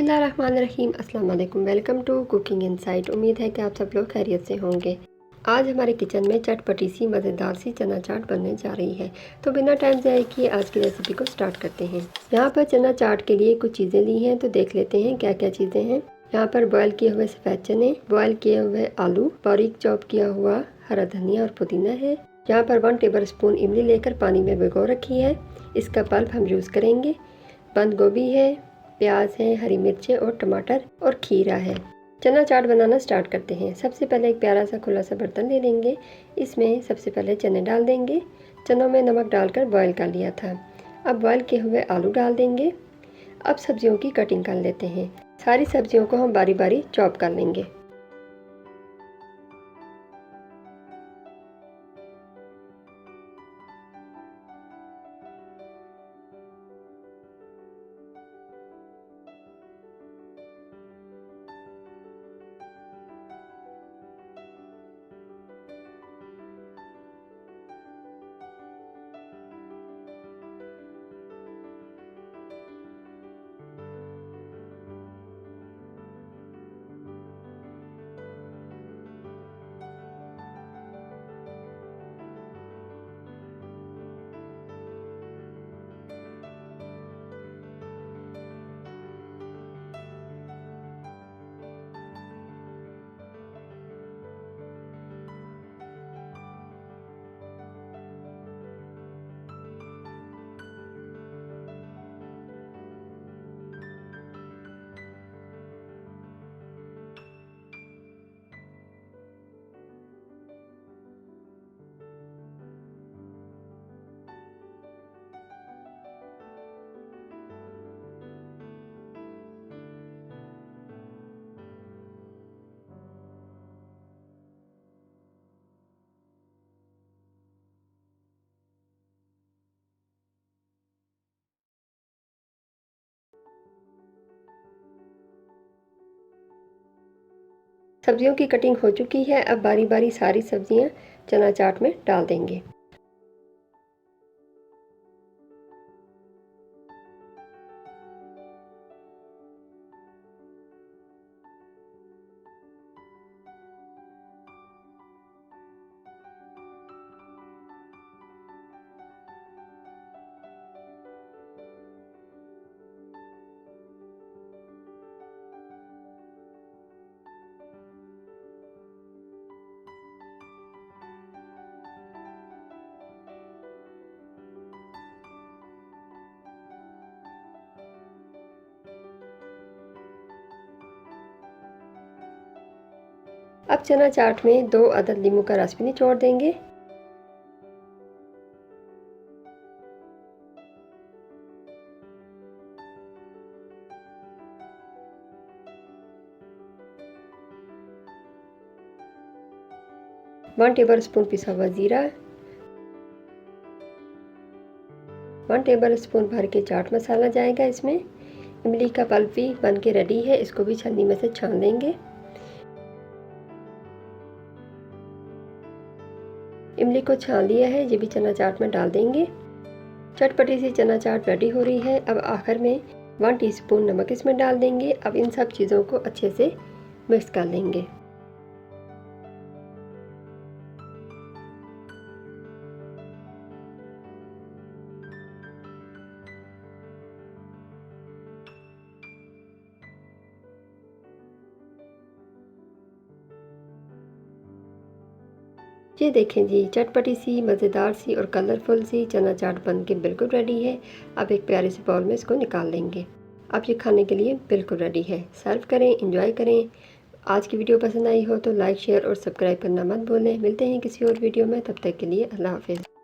बिस्मिल्लाहिर्रहमानिर्रहीम। अस्सलाम वालेकुम। Welcome to cooking insight. उम्मीद है कि आप सब लोग खैरियत से होंगे। आज हमारे किचन में चटपटी सी मज़ेदार सी चना चाट बनने जा रही है, तो बिना टाइम ज़ाया किए आज की रेसिपी को स्टार्ट करते हैं। यहाँ पर चना चाट के लिए कुछ चीज़ें ली हैं, तो देख लेते हैं क्या क्या चीज़ें हैं। यहाँ पर बॉयल किए हुए सफ़ेद चने, बॉयल किए हुए आलू, बारीक चॉप किया हुआ हरा धनिया और पुदीना है। यहाँ पर 1 टेबल स्पून इमली लेकर पानी में भिगो रखी है, इसका पल्प हम यूज़ करेंगे। बंद गोभी है, प्याज है, हरी मिर्चें और टमाटर और खीरा है। चना चाट बनाना स्टार्ट करते हैं। सबसे पहले एक प्यारा सा खुला सा बर्तन ले लेंगे, इसमें सबसे पहले चने डाल देंगे। चनों में नमक डालकर बॉयल कर लिया था। अब बॉयल किए हुए आलू डाल देंगे। अब सब्जियों की कटिंग कर लेते हैं। सारी सब्जियों को हम बारी बारी चॉप कर लेंगे। सब्जियों की कटिंग हो चुकी है। अब बारी बारी सारी सब्जियां चना चाट में डाल देंगे। अब चना चाट में 2 अदद नींबू का रस भी निचोड़ देंगे। वन टेबल स्पून पिसा हुआ जीरा, 1 टेबल स्पून भर के चाट मसाला जाएगा इसमें। इमली का पल्प भी बन के रेडी है, इसको भी छन्नी में से छान देंगे। इमली को छान लिया है, ये भी चना चाट में डाल देंगे। चटपटी सी चना चाट रेडी हो रही है। अब आखिर में 1 टीस्पून नमक इसमें डाल देंगे। अब इन सब चीज़ों को अच्छे से मिक्स कर लेंगे। ये देखें जी, चटपटी सी मज़ेदार सी और कलरफुल सी चना चाट बन के बिल्कुल रेडी है। अब एक प्यारे से बाउल में इसको निकाल लेंगे। अब ये खाने के लिए बिल्कुल रेडी है। सर्व करें, एंजॉय करें। आज की वीडियो पसंद आई हो तो लाइक, शेयर और सब्सक्राइब करना मत भूलें। मिलते हैं किसी और वीडियो में, तब तक के लिए अल्लाह हाफिज़।